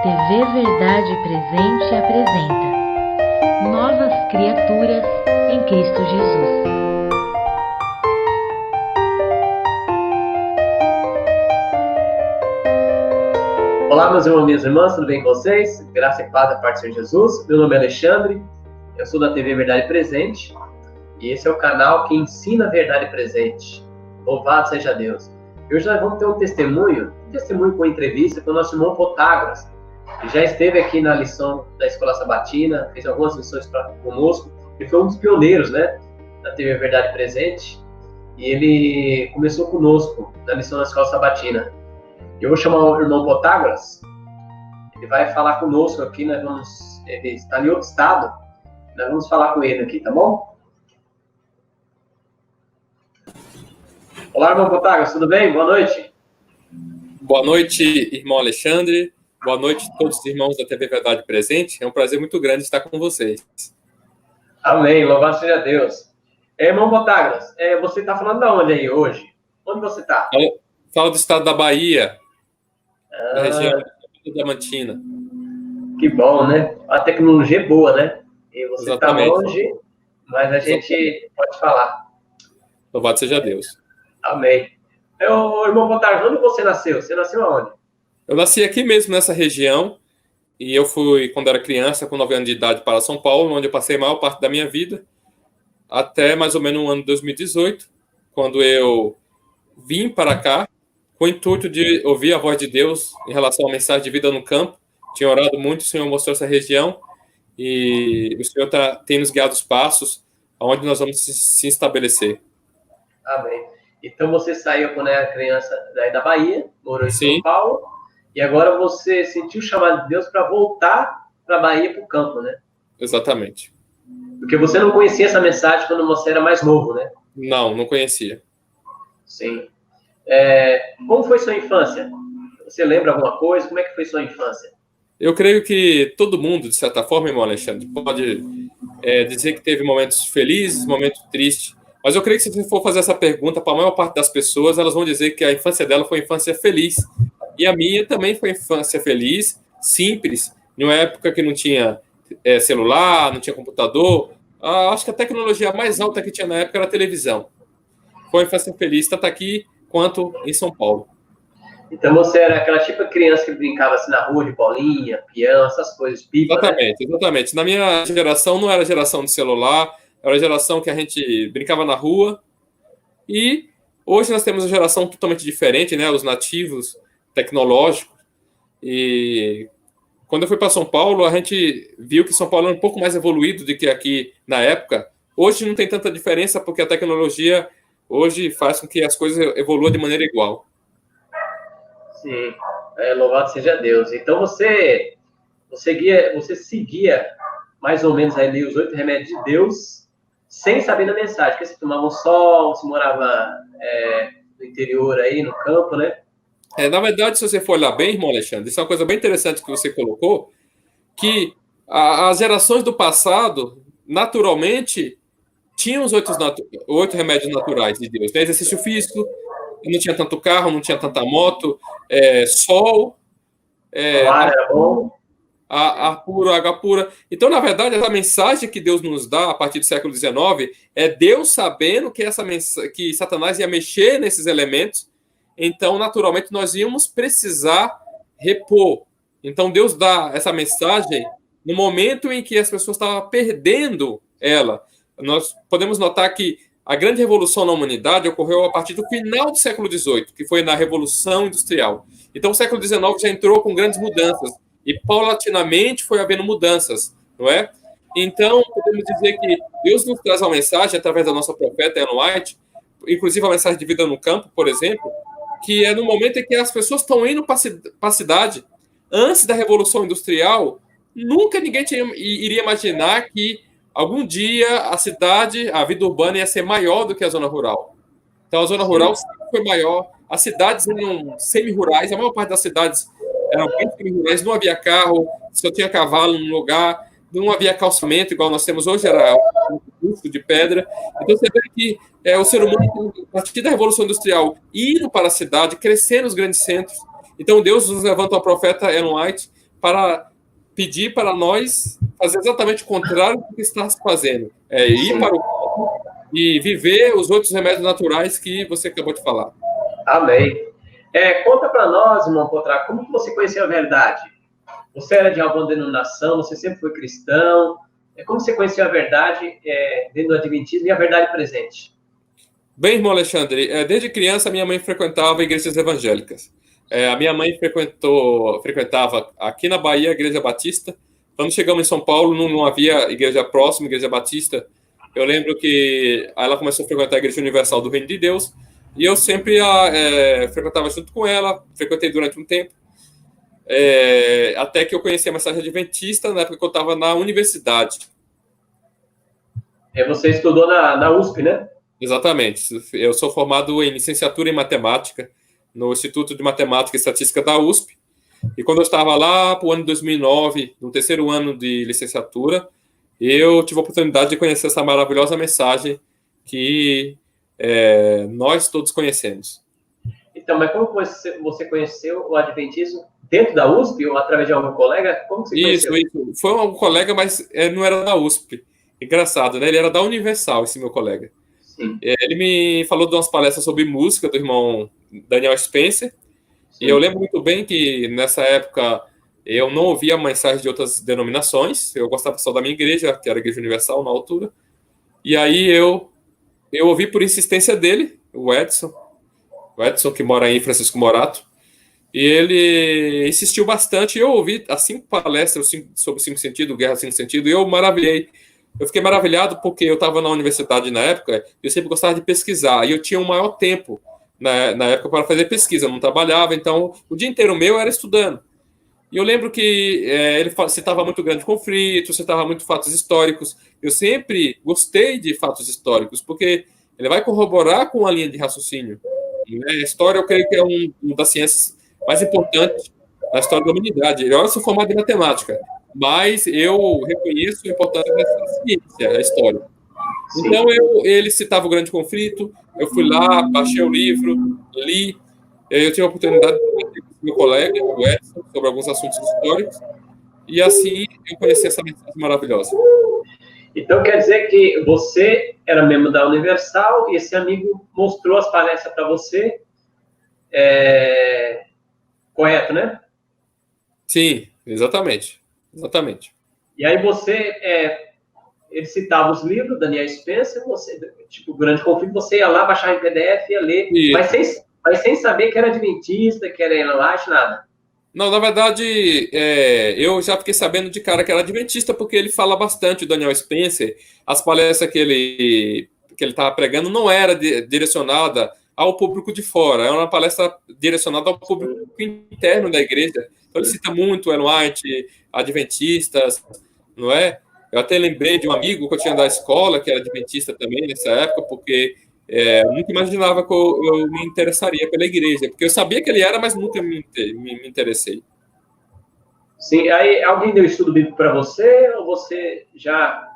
TV Verdade Presente apresenta Novas Criaturas em Cristo Jesus. Olá, meus irmãos e minhas irmãs, tudo bem com vocês? Graça e paz da parte do Senhor Jesus. Meu nome é Alexandre, eu sou da TV Verdade Presente e esse é o canal que ensina a verdade presente. Louvado seja Deus. E hoje nós vamos ter um testemunho com entrevista com o nosso irmão Protágoras, que já esteve aqui na lição da Escola Sabatina, fez algumas lições conosco, ele foi um dos pioneiros, né, da TV Verdade Presente, e ele começou conosco na lição da Escola Sabatina. Eu vou chamar o irmão Protágoras, ele vai falar conosco aqui, ele está em outro estado, nós vamos falar com ele aqui, tá bom? Olá, irmão Protágoras, tudo bem? Boa noite. Boa noite, irmão Alexandre. Boa noite a todos os irmãos da TV Verdade Presente. É um prazer muito grande estar com vocês. Amém, louvado seja Deus. Irmão Protágoras, você está falando de onde aí hoje? Onde você está? Falo do estado da Bahia, da região da Diamantina. Que bom, né? A tecnologia é boa, né? E você está longe, mas a gente pode falar. Louvado seja Deus. Amém. Irmão Protágoras, onde você nasceu? Você nasceu aonde? Eu nasci aqui mesmo, nessa região, e eu fui, quando era criança, com 9 anos de idade, para São Paulo, onde eu passei a maior parte da minha vida, até mais ou menos o ano de 2018, quando eu vim para cá, com o intuito de ouvir a voz de Deus em relação à mensagem de vida no campo. Tinha orado muito, o Senhor mostrou essa região, e o Senhor tem nos guiado os passos aonde nós vamos se estabelecer. Amém. Então você saiu quando era criança daí da Bahia, morou em São Paulo, e agora você sentiu o chamado de Deus para voltar para a Bahia, para o campo, né? Exatamente. Porque você não conhecia essa mensagem quando você era mais novo, né? Não conhecia. Sim. Como foi sua infância? Você lembra alguma coisa? Como é que foi sua infância? Eu creio que todo mundo, de certa forma, irmão Alexandre, pode dizer que teve momentos felizes, momentos tristes. Mas eu creio que se você for fazer essa pergunta para a maior parte das pessoas, elas vão dizer que a infância dela foi uma infância feliz. E a minha também foi uma infância feliz, simples, em uma época que não tinha celular, não tinha computador. Acho que a tecnologia mais alta que tinha na época era a televisão. Foi uma infância feliz, tanto aqui quanto em São Paulo. Então você era aquela tipo de criança que brincava assim na rua de bolinha, peão, essas coisas, pipa, Exatamente, né? Exatamente. Na minha geração não era geração de celular, era a geração que a gente brincava na rua. E hoje nós temos uma geração totalmente diferente, né? Os nativos tecnológicos. E quando eu fui para São Paulo, a gente viu que São Paulo era um pouco mais evoluído do que aqui na época. Hoje não tem tanta diferença porque a tecnologia hoje faz com que as coisas evoluam de maneira igual. Sim, louvado seja Deus. Então você seguia mais ou menos ali os 8 remédios de Deus sem saber da mensagem, porque você tomava um sol, você morava no interior aí, no campo, né? Na verdade, se você for olhar bem, irmão Alexandre, isso é uma coisa bem interessante que você colocou, que as gerações do passado, naturalmente, tinham os 8 remédios naturais de Deus. Né? Exercício físico, não tinha tanto carro, não tinha tanta moto, sol, ar era bom. Ar puro, água pura. Então, na verdade, a mensagem que Deus nos dá a partir do século XIX é Deus sabendo que Satanás ia mexer nesses elementos. Então, naturalmente, nós íamos precisar repor. Então, Deus dá essa mensagem no momento em que as pessoas estavam perdendo ela. Nós podemos notar que a grande revolução na humanidade ocorreu a partir do final do século XVIII, que foi na Revolução Industrial. Então, o século XIX já entrou com grandes mudanças e, paulatinamente, foi havendo mudanças, não é? Então, podemos dizer que Deus nos traz uma mensagem através da nossa profeta Ellen White, inclusive a mensagem de vida no campo, por exemplo, que é no momento em que as pessoas estão indo para a cidade. Antes da Revolução Industrial, nunca ninguém iria imaginar que algum dia a cidade, a vida urbana ia ser maior do que a zona rural. Então, a zona rural sempre foi maior, as cidades eram semi-rurais, a maior parte das cidades eram bem semi-rurais, não havia carro, só tinha cavalo no lugar, não havia calçamento, igual nós temos hoje, era um custo de pedra. Então, você vê que o ser humano, a partir da Revolução Industrial, indo para a cidade, crescer nos grandes centros. Então, Deus nos levanta uma profeta, Ellen White, para pedir para nós fazer exatamente o contrário do que está se fazendo. Ir para o campo e viver os outros remédios naturais que você acabou de falar. Amém. Conta para nós, irmão Potraco, como que você conheceu a verdade? Você era de alguma denominação? Você sempre foi cristão? Como você conheceu a verdade dentro do Adventismo e a verdade presente? Bem, irmão Alexandre, desde criança minha mãe frequentava igrejas evangélicas. A minha mãe frequentava aqui na Bahia a Igreja Batista. Quando chegamos em São Paulo, não havia igreja próxima, Igreja Batista. Eu lembro que ela começou a frequentar a Igreja Universal do Reino de Deus, e eu sempre frequentava junto com ela, frequentei durante um tempo, até que eu conheci a mensagem adventista na época que eu estava na universidade. Você estudou na USP, né? Exatamente. Eu sou formado em licenciatura em matemática, no Instituto de Matemática e Estatística da USP. E quando eu estava lá para o ano de 2009, no terceiro ano de licenciatura, eu tive a oportunidade de conhecer essa maravilhosa mensagem que nós todos conhecemos. Então, mas como você conheceu o Adventismo dentro da USP ou através de algum colega? Como você conheceu? Isso. Foi um colega, mas não era da USP. Engraçado, né? Ele era da Universal, esse meu colega. Sim. Ele me falou de umas palestras sobre música do irmão Daniel Spencer. Sim. E eu lembro muito bem que nessa época eu não ouvia mensagem de outras denominações. Eu gostava só da minha igreja, que era a Igreja Universal na altura. E aí eu ouvi por insistência dele, o Edson, que mora aí em Francisco Morato. E ele insistiu bastante. Eu ouvi as 5 palestras sobre 5 sentidos, Guerra 5 sentidos, e eu maravilhei. Eu fiquei maravilhado porque eu estava na universidade na época e eu sempre gostava de pesquisar. E eu tinha um maior tempo na época para fazer pesquisa. Eu não trabalhava, então o dia inteiro meu era estudando. E eu lembro que ele citava muito grande conflito, citava muito fatos históricos. Eu sempre gostei de fatos históricos, porque ele vai corroborar com a linha de raciocínio. A história, eu creio que é uma das ciências mais importantes na história da humanidade. Eu sou formado em matemática, mas eu reconheço a importância dessa ciência, a história. Sim. Então, ele citava o grande conflito, eu fui lá, baixei o livro, li, eu tive a oportunidade de falar com meu colega, o Edson, sobre alguns assuntos históricos, e assim eu conheci essa mensagem maravilhosa. Então, quer dizer que você era membro da Universal e esse amigo mostrou as palestras para você, correto, né? Sim, exatamente. E aí ele citava os livros, Daniel Spencer, tipo, o Grande Conflito, você ia lá, baixar em PDF, ia ler, mas sem saber que era adventista, que era Elite, nada. Não, na verdade, eu já fiquei sabendo de cara que era adventista, porque ele fala bastante, o Daniel Spencer. As palestras que ele estava pregando não era direcionada ao público de fora, era uma palestra direcionada ao público interno da igreja. Então, ele cita muito Ellen White, adventistas, não é? Eu até lembrei de um amigo que eu tinha da escola, que era adventista também nessa época, porque eu nunca imaginava que eu me interessaria pela igreja, porque eu sabia que ele era, mas nunca me interessei. Sim, aí alguém deu estudo bíblico para você, ou você já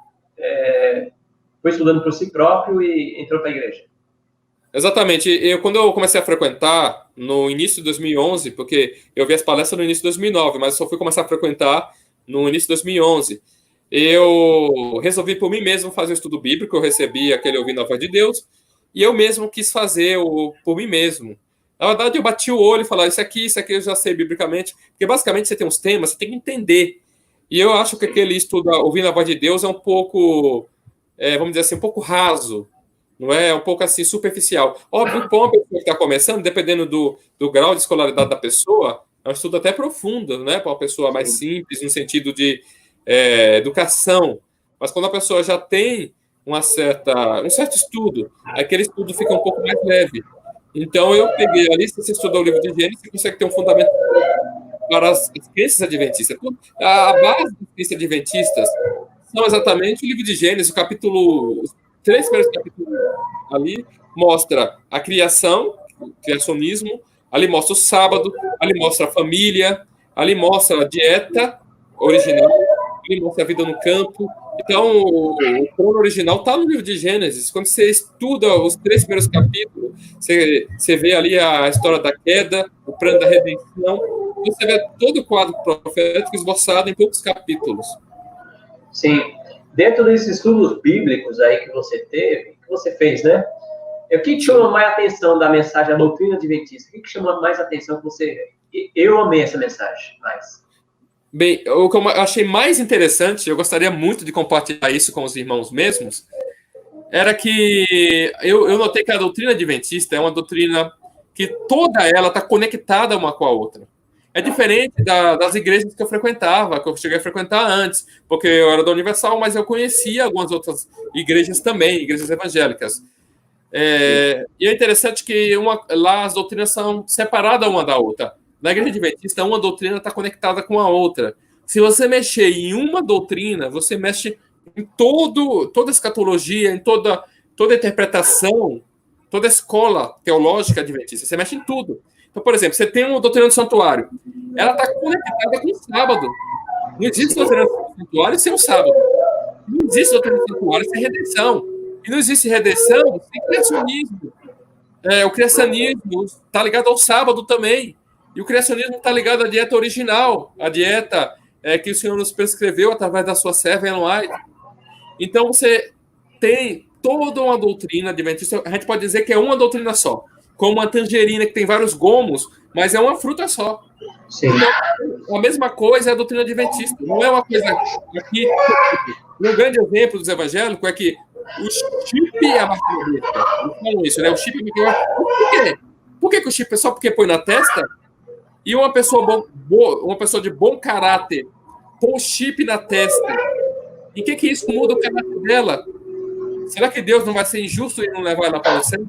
foi estudando por si próprio e entrou para a igreja? Exatamente. Quando eu comecei a frequentar no início de 2011, porque eu vi as palestras no início de 2009, mas só fui começar a frequentar no início de 2011, eu resolvi por mim mesmo fazer o estudo bíblico. Eu recebi aquele Ouvindo a Voz de Deus, e eu mesmo quis fazer por mim mesmo. Na verdade, eu bati o olho e falei, isso aqui eu já sei biblicamente, porque basicamente você tem uns temas, você tem que entender. E eu acho que aquele estudo Ouvindo a Voz de Deus é um pouco, vamos dizer assim, um pouco raso, não é? Um pouco assim, superficial. Óbvio, para uma pessoa que está começando, dependendo do grau de escolaridade da pessoa, é um estudo até profundo, né? Para uma pessoa mais simples, no sentido de educação. Mas quando a pessoa já tem um certo estudo, aquele estudo fica um pouco mais leve. Então, eu peguei ali, se você estudar o livro de Gênesis, você consegue ter um fundamento para as crenças adventistas. A base das crenças adventistas são exatamente o livro de Gênesis, os 3 primeiros capítulos ali, mostra a criação, o criacionismo, ali mostra o sábado, ali mostra a família, ali mostra a dieta original, ali mostra a vida no campo. Então, o plano original está no livro de Gênesis. Quando você estuda os 3 primeiros capítulos, você vê ali a história da queda, o plano da redenção, você vê todo o quadro profético esboçado em poucos capítulos. Sim. Dentro desses estudos bíblicos aí que você teve, que você fez, né? O que te chamou mais atenção da mensagem, a doutrina adventista? O que chamou mais atenção que você... Eu amei essa mensagem, mais. Bem, o que eu achei mais interessante, eu gostaria muito de compartilhar isso com os irmãos mesmos, era que eu notei que a doutrina adventista é uma doutrina que toda ela está conectada uma com a outra. É diferente das igrejas que eu frequentava, que eu cheguei a frequentar antes, porque eu era da Universal, mas eu conhecia algumas outras igrejas também, igrejas evangélicas. E é interessante que lá as doutrinas são separadas uma da outra. Na igreja adventista, uma doutrina está conectada com a outra. Se você mexer em uma doutrina, você mexe em toda a escatologia, em toda a interpretação, toda a escola teológica adventista. Você mexe em tudo. Então, por exemplo, você tem uma doutrina do santuário. Ela está conectada com o sábado. Não existe doutrina do santuário sem o sábado. Não existe doutrina do santuário sem redenção. E não existe redenção sem criacionismo. O criacionismo está ligado ao sábado também. E o criacionismo está ligado à dieta original, a dieta que o Senhor nos prescreveu através da sua serva Ellen White. Então, você tem toda uma doutrina adventista. A gente pode dizer que é uma doutrina só. Como uma tangerina que tem vários gomos, mas é uma fruta só. Sim. Então, a mesma coisa é a doutrina adventista. Não é uma coisa aqui. Um grande exemplo dos evangélicos é que o chip é a marca. Eles falam isso, né? O chip é a marca. Por quê? Por que o chip é só porque põe na testa? E uma pessoa de bom caráter pôr o chip na testa. E o que isso muda o caráter dela? Será que Deus não vai ser injusto e não levar ela para o céu?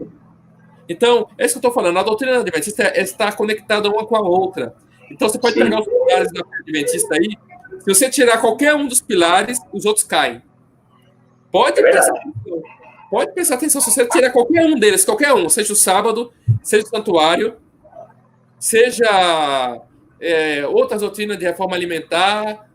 Então, é isso que eu estou falando. A doutrina adventista está conectada uma com a outra. Então, você pode pegar os pilares da adventista aí. Se você tirar qualquer um dos pilares, os outros caem. Pode prestar atenção. Se você tirar qualquer um deles, qualquer um, seja o sábado, seja o santuário, seja outras doutrinas de reforma alimentar,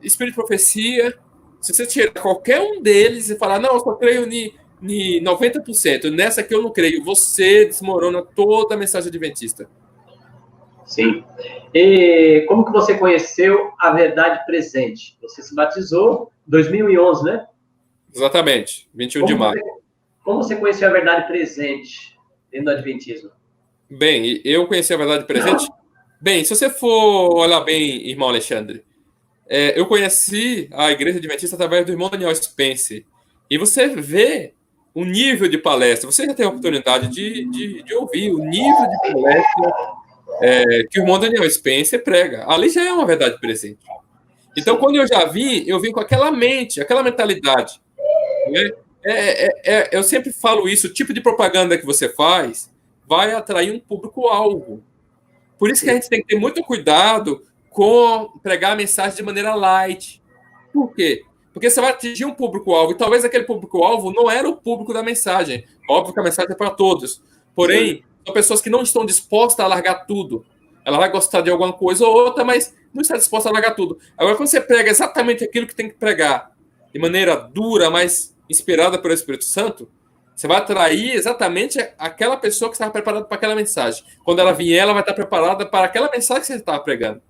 espírito de profecia, se você tirar qualquer um deles e falar, não, eu só creio em 90%, nessa aqui eu não creio, você desmorona toda a mensagem adventista. Sim. E como que você conheceu a verdade presente? Você se batizou em 2011, né? Exatamente, 21 de maio. Como você conheceu a verdade presente dentro do adventismo? Bem, eu conheci a verdade presente? Bem, se você for olhar bem, irmão Alexandre, eu conheci a igreja adventista através do irmão Daniel Spencer. E você vê o nível de palestra. Você já tem a oportunidade de ouvir o nível de palestra que o irmão Daniel Spencer prega. Ali já é uma verdade presente. Então, quando eu vim com aquela mente, aquela mentalidade. Né? Eu sempre falo isso, o tipo de propaganda que você faz vai atrair um público-alvo. Por isso que a gente tem que ter muito cuidado com pregar a mensagem de maneira light. Por quê? Porque você vai atingir um público-alvo, e talvez aquele público-alvo não era o público da mensagem. Óbvio que a mensagem é para todos. Porém, são pessoas que não estão dispostas a largar tudo. Ela vai gostar de alguma coisa ou outra, mas não está disposta a largar tudo. Agora, quando você prega exatamente aquilo que tem que pregar, de maneira dura, mas inspirada pelo Espírito Santo, você vai atrair exatamente aquela pessoa que estava preparada para aquela mensagem. Quando ela vier, ela vai estar preparada para aquela mensagem que você estava pregando.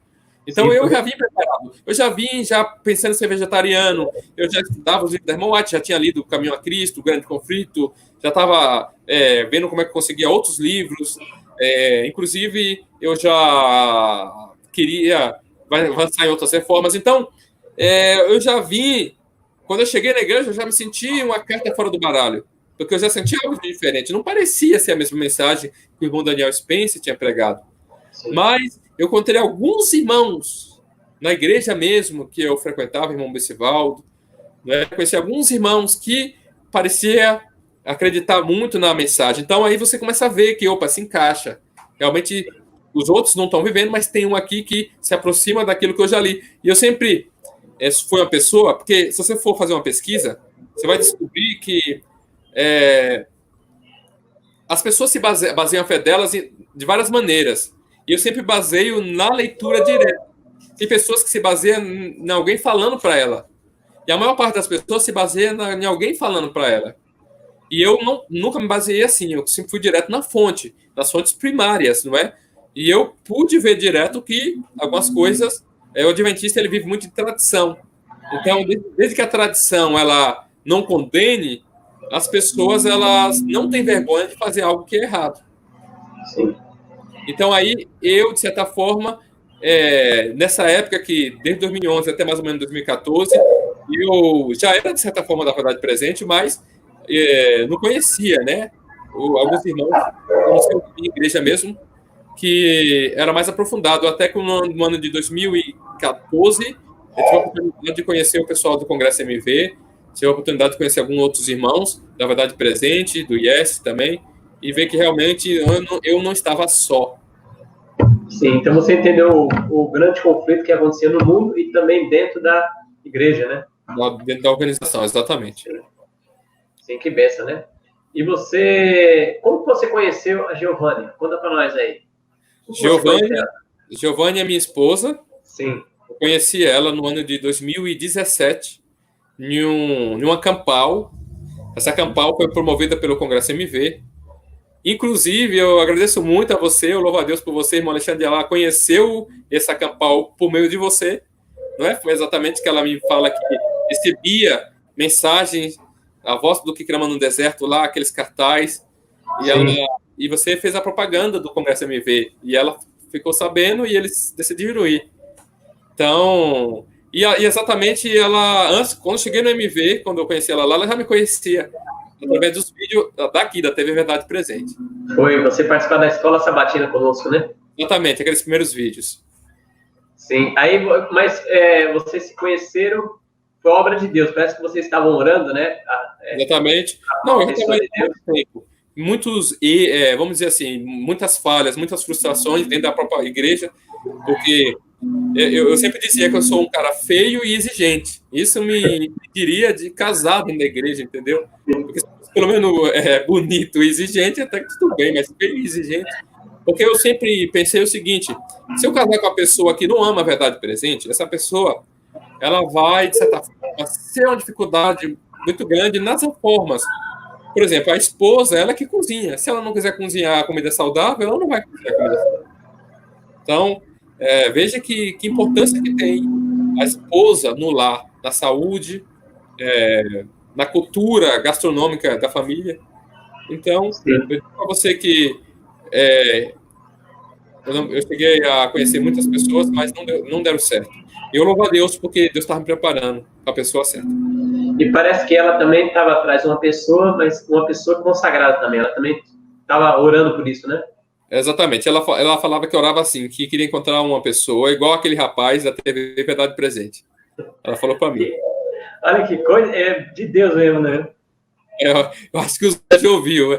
Então, eu já vim preparado. Eu já vim pensando em ser vegetariano. Eu já estudava os livros da irmã White, já tinha lido O Caminho a Cristo, O Grande Conflito, já estava vendo como é que conseguia outros livros. Inclusive, eu já queria avançar em outras reformas. Então, eu já vim... Quando eu cheguei na igreja, eu já me senti uma carta fora do baralho. Porque eu já senti algo de diferente. Não parecia ser a mesma mensagem que o irmão Daniel Spencer tinha pregado. Sim. Mas eu encontrei alguns irmãos na igreja mesmo que eu frequentava, irmão Bessivaldo, né? Conheci alguns irmãos que parecia acreditar muito na mensagem. Então aí você começa a ver que, se encaixa. Realmente os outros não estão vivendo, mas tem um aqui que se aproxima daquilo que eu já li. E eu sempre fui uma pessoa, porque se você for fazer uma pesquisa, você vai descobrir que as pessoas se baseiam a fé delas de várias maneiras. E eu sempre baseio na leitura direta. Tem pessoas que se baseiam em alguém falando para ela. E a maior parte das pessoas se baseia em alguém falando para ela. E eu nunca me baseei assim. Eu sempre fui direto na fonte, nas fontes primárias, não é? E eu pude ver direto que algumas coisas, o adventista ele vive muito de tradição. Então, desde que a tradição ela não condene, as pessoas elas não têm vergonha de fazer algo que é errado. Sim. Então, aí, eu, de certa forma, nessa época que, desde 2011 até mais ou menos 2014, eu já era, de certa forma, da Verdade Presente, mas não conhecia, né? Alguns irmãos, conheciam em igreja mesmo, que era mais aprofundado. Até que no ano de 2014, eu tive a oportunidade de conhecer o pessoal do Congresso MV, tive a oportunidade de conhecer alguns outros irmãos da Verdade Presente, do IES também, e ver que realmente eu não estava só. Sim, então você entendeu o grande conflito que acontecia no mundo e também dentro da igreja, né? Dentro da organização, exatamente. Sim, que benção, né? E você, como você conheceu a Giovânia? Conta para nós aí. Giovânia é minha esposa. Sim. Eu conheci ela no ano de 2017, em uma campal. Essa campal foi promovida pelo Congresso MV. Inclusive, eu agradeço muito a você, eu louvo a Deus por você, irmão Alexandre. Ela conheceu essa campal por meio de você, não é? Foi exatamente que ela me fala que recebia mensagens, a voz do que clama no deserto lá, aqueles cartazes, e você fez a propaganda do Congresso MV, e ela ficou sabendo e eles decidiram ir. Então, e exatamente ela, antes, quando eu cheguei no MV, quando eu conheci ela lá, ela já me conhecia, através dos vídeos daqui, da TV Verdade Presente. Foi, você participar da Escola Sabatina conosco, né? Exatamente, aqueles primeiros vídeos. Sim, aí, mas vocês se conheceram, foi obra de Deus, parece que vocês estavam orando, né? Exatamente. Não, eu estava muito tempo. Vamos dizer assim, muitas falhas, muitas frustrações dentro da própria igreja, porque eu sempre dizia que eu sou um cara feio e exigente. Isso me diria de casado dentro da igreja, entendeu? Porque pelo menos bonito e exigente, até que tudo bem, mas feio e exigente. Porque eu sempre pensei o seguinte, se eu casar com uma pessoa que não ama a verdade presente, essa pessoa, ela vai, de certa forma, ser uma dificuldade muito grande nas formas. Por exemplo, a esposa, ela que cozinha. Se ela não quiser cozinhar comida saudável, ela não vai cozinhar comida saudável. Então, veja que importância que tem a esposa no lar, na saúde, na cultura gastronômica da família. Então, eu digo para você que eu cheguei a conhecer muitas pessoas, mas não deram certo. Eu louvo a Deus porque Deus estava me preparando para a pessoa certa. E parece que ela também estava atrás de uma pessoa, mas uma pessoa consagrada também. Ela também estava orando por isso, né? Exatamente. Ela falava que orava assim, que queria encontrar uma pessoa igual aquele rapaz da TV Verdade Presente. Ela falou para mim. Olha que coisa, é de Deus mesmo, né? Eu acho que os anjos ouviu.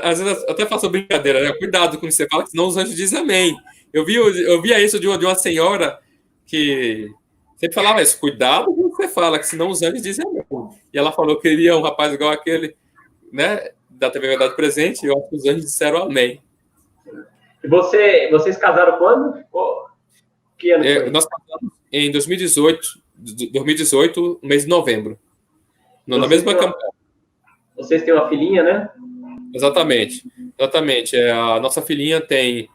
Às vezes até faço brincadeira, né? Cuidado com o que você fala, senão os anjos dizem amém. Eu via isso de uma senhora que sempre falava isso, cuidado com o que você fala, que senão os anjos dizem amém. E ela falou que queria um rapaz igual aquele, né, da TV Verdade Presente, e eu acho que os anjos disseram amém. E vocês casaram quando? Que ano foi? Nós casamos em 2018, no mês de novembro. Na mesma campanha. Vocês têm uma filhinha, né? Exatamente. A nossa filhinha tem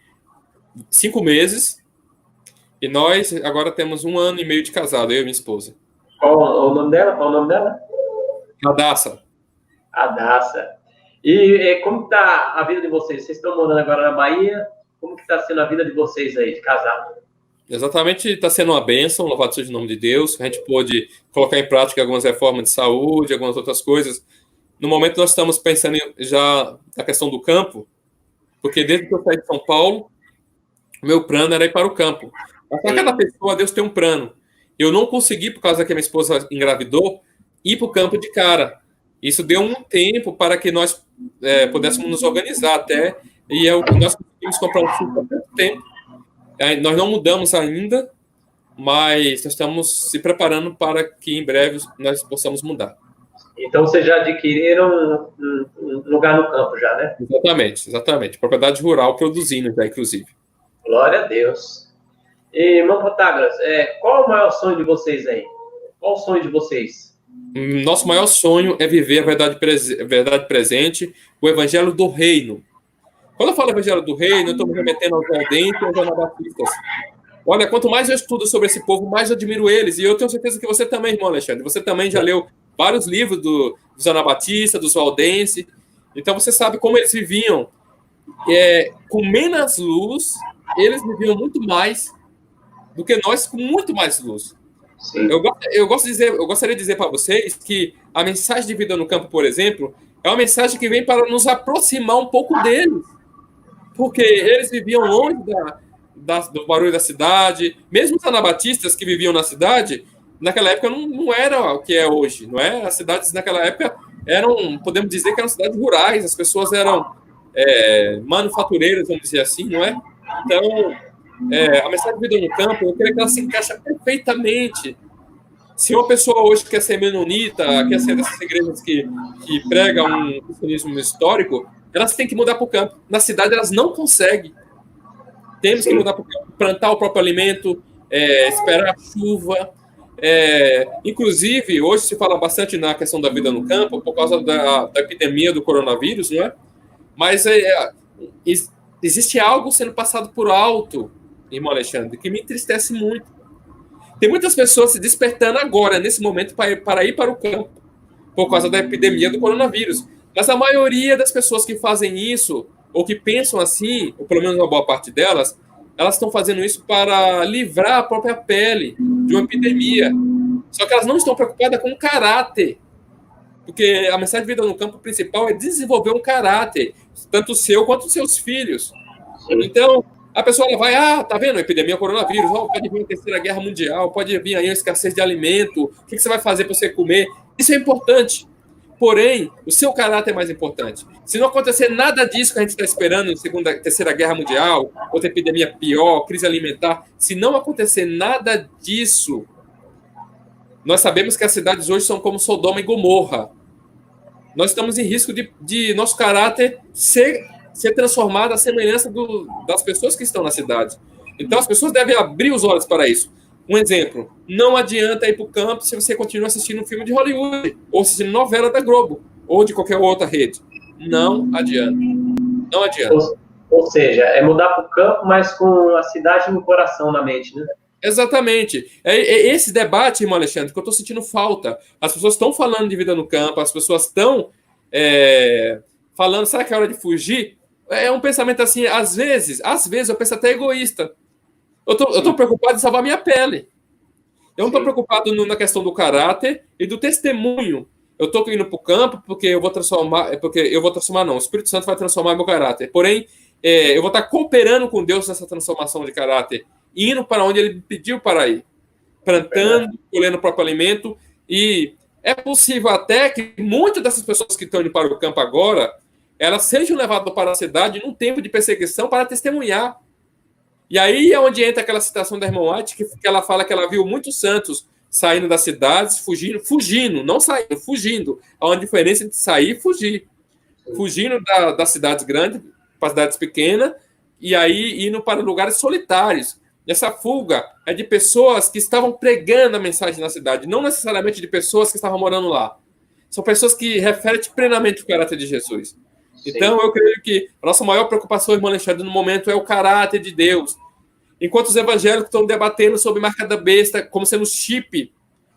5 meses e nós agora temos 1 ano e meio de casado, eu e minha esposa. Qual o nome dela? Radassa. Adassa. E como está a vida de vocês? Vocês estão morando agora na Bahia? Como que está sendo a vida de vocês aí, de casado? Exatamente, está sendo uma bênção, louvado seja o nome de Deus. A gente pôde colocar em prática algumas reformas de saúde, algumas outras coisas. No momento, nós estamos pensando já na questão do campo, porque desde que eu saí de São Paulo, o meu plano era ir para o campo. Para cada pessoa, Deus tem um plano. Eu não consegui, por causa que a minha esposa engravidou, ir para o campo de cara. Isso deu um tempo para que nós pudéssemos nos organizar até, e nós conseguimos comprar um sítio há pouco tempo. Nós não mudamos ainda, mas nós estamos se preparando para que em breve nós possamos mudar. Então, vocês já adquiriram um lugar no campo já, né? Exatamente. Propriedade rural produzindo já, inclusive. Glória a Deus. E, irmão Protágoras, qual o maior sonho de vocês aí? Qual o sonho de vocês? Nosso maior sonho é viver a verdade presente, o evangelho do reino. Quando eu falo Evangelho do Reino, eu estou me remetendo aos valdenses e aos anabatistas. Olha, quanto mais eu estudo sobre esse povo, mais eu admiro eles. E eu tenho certeza que você também, irmão Alexandre. Você também já leu vários livros dos anabatistas, dos valdenses. Então você sabe como eles viviam com menos luz. Eles viviam muito mais do que nós com muito mais luz. Eu gostaria de dizer para vocês que a mensagem de vida no campo, por exemplo, é uma mensagem que vem para nos aproximar um pouco deles. Porque eles viviam longe do barulho da cidade. Mesmo os anabatistas que viviam na cidade, naquela época não era o que é hoje, não é? As cidades naquela época eram, podemos dizer que eram cidades rurais, as pessoas eram manufatureiras, vamos dizer assim, não é? Então, a mensagem de vida no campo, eu creio que ela se encaixa perfeitamente. Se uma pessoa hoje quer ser menonita, quer ser dessas igrejas que pregam um cristianismo histórico, elas têm que mudar para o campo. Na cidade, elas não conseguem. Temos que mudar para o campo, plantar o próprio alimento, esperar a chuva. Inclusive, hoje se fala bastante na questão da vida no campo, por causa da epidemia do coronavírus, não é? Mas existe algo sendo passado por alto, irmão Alexandre, que me entristece muito. Tem muitas pessoas se despertando agora, nesse momento, para ir para o campo, por causa da epidemia do coronavírus. Mas a maioria das pessoas que fazem isso, ou que pensam assim, ou pelo menos uma boa parte delas, elas estão fazendo isso para livrar a própria pele de uma epidemia. Só que elas não estão preocupadas com o caráter. Porque a mensagem de vida no campo principal é desenvolver um caráter, tanto o seu quanto os seus filhos. Então, a pessoa vai, tá vendo? Epidemia, coronavírus, pode vir a terceira guerra mundial, pode vir aí uma escassez de alimento, o que você vai fazer para você comer? Isso é importante. Porém, o seu caráter é mais importante. Se não acontecer nada disso que a gente está esperando em terceira guerra mundial, outra epidemia pior, crise alimentar, se não acontecer nada disso, nós sabemos que as cidades hoje são como Sodoma e Gomorra. Nós estamos em risco de nosso caráter ser transformado à semelhança das pessoas que estão na cidade. Então, as pessoas devem abrir os olhos para isso. Um exemplo, não adianta ir para o campo se você continua assistindo um filme de Hollywood, ou assistindo novela da Globo, ou de qualquer outra rede. Não adianta. Não adianta. Ou seja, é mudar para o campo, mas com a cidade no coração, na mente, né? Exatamente. É esse debate, irmão Alexandre, que eu estou sentindo falta. As pessoas estão falando de vida no campo, as pessoas estão falando, será que é hora de fugir? É um pensamento assim, às vezes eu penso até egoísta. Eu tô preocupado em salvar minha pele. Eu não estou preocupado na questão do caráter e do testemunho. Eu estou indo para o campo porque eu vou transformar, não, o Espírito Santo vai transformar meu caráter. Porém, eu vou estar cooperando com Deus nessa transformação de caráter, indo para onde Ele me pediu para ir, plantando, colhendo o próprio alimento. E é possível até que muitas dessas pessoas que estão indo para o campo agora, elas sejam levadas para a cidade num tempo de perseguição para testemunhar. E aí é onde entra aquela citação da irmã White, que ela fala que ela viu muitos santos saindo das cidades, fugindo, não saindo, fugindo. Há uma diferença entre sair e fugir. Fugindo das cidades grandes para cidades pequenas, e aí indo para lugares solitários. Essa fuga é de pessoas que estavam pregando a mensagem na cidade, não necessariamente de pessoas que estavam morando lá. São pessoas que refletem plenamente o caráter de Jesus. Então, eu creio que a nossa maior preocupação, irmão Alexandre, no momento é o caráter de Deus. Enquanto os evangélicos estão debatendo sobre marca da besta como sendo chip,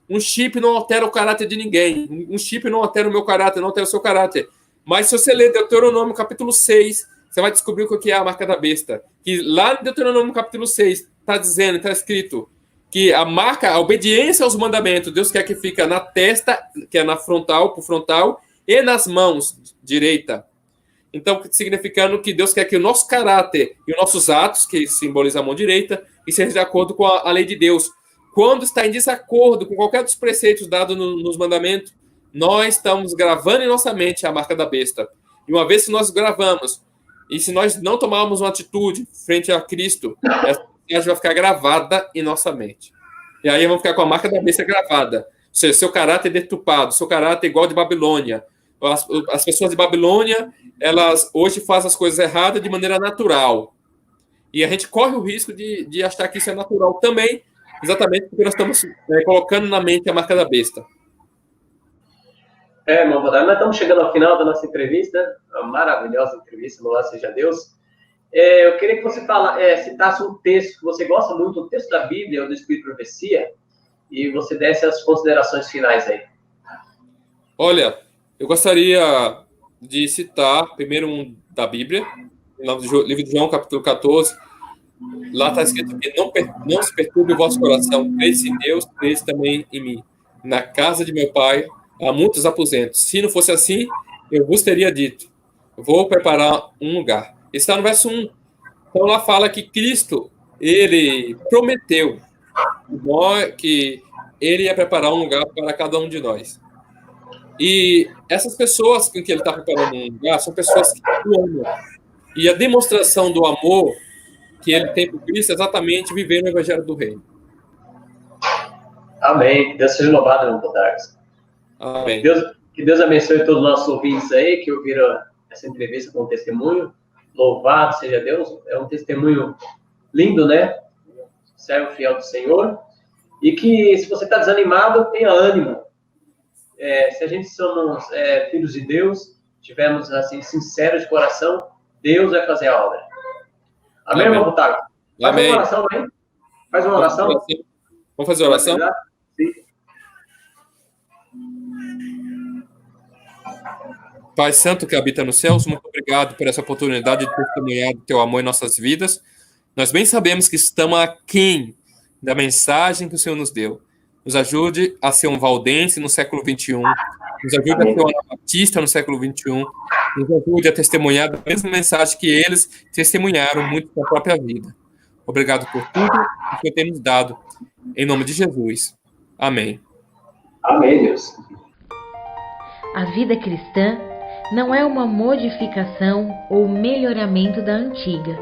um chip não altera o caráter de ninguém. Um chip não altera o meu caráter, não altera o seu caráter. Mas se você ler Deuteronômio capítulo 6, você vai descobrir o que é a marca da besta. Que lá em Deuteronômio capítulo 6 está dizendo, está escrito, que a marca, a obediência aos mandamentos, Deus quer que fique na testa, que é na frontal, por frontal, e nas mãos direita. Então, significando que Deus quer que o nosso caráter e os nossos atos, que simbolizam a mão direita, estejam de acordo com a lei de Deus. Quando está em desacordo com qualquer dos preceitos dados nos mandamentos, nós estamos gravando em nossa mente a marca da besta. E uma vez que nós gravamos, e se nós não tomarmos uma atitude frente a Cristo, essa mensagem vai ficar gravada em nossa mente. E aí vamos ficar com a marca da besta gravada. Ou seja, seu caráter deturpado, seu caráter igual de Babilônia. As pessoas de Babilônia, elas hoje fazem as coisas erradas de maneira natural. E a gente corre o risco de achar que isso é natural também, exatamente porque nós estamos colocando na mente a marca da besta. Irmão Bodar, nós estamos chegando ao final da nossa entrevista, uma maravilhosa entrevista, louvado seja Deus. Eu queria que você citasse um texto que você gosta muito, um texto da Bíblia ou do Espírito de Profecia, e você desse as considerações finais aí. Olha, eu gostaria de citar primeiro um da Bíblia, no livro de João, capítulo 14. Lá está escrito que não se perturbe o vosso coração, crede em Deus, crede também em mim. Na casa de meu pai há muitos aposentos. Se não fosse assim, eu vos teria dito, vou preparar um lugar. Está no verso 1. Então lá fala que Cristo, ele prometeu que ele ia preparar um lugar para cada um de nós. E essas pessoas com que ele está preparando um lugar são pessoas que o amam. E a demonstração do amor que ele tem por Cristo é exatamente viver no Evangelho do Reino. Amém. Deus seja louvado, irmão Bodar. Amém. Que Deus abençoe todos os nossos ouvintes aí que ouviram essa entrevista com um testemunho. Louvado seja Deus. É um testemunho lindo, né? Servo fiel do Senhor. E que, se você está desanimado, tenha ânimo. Se a gente somos filhos de Deus, tivermos assim, sinceros de coração, Deus vai fazer a obra. Amém, irmão Butago? Faz uma oração aí. Faz uma oração. Vamos fazer a oração? Sim. Pai Santo que habita nos céus, muito obrigado por essa oportunidade de testemunhar do teu amor em nossas vidas. Nós bem sabemos que estamos aquém da mensagem que o Senhor nos deu. Nos ajude a ser um valdense no século XXI. Nos ajude a ser um anabaptista no século XXI. Nos ajude a testemunhar a mesma mensagem que eles testemunharam muito com a própria vida. Obrigado por tudo que o Senhor tem nos dado. Em nome de Jesus. Amém. Amém, Deus. A vida cristã não é uma modificação ou melhoramento da antiga,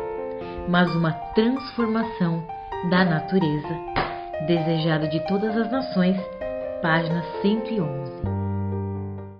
mas uma transformação da natureza. Desejado de todas as nações, página 111.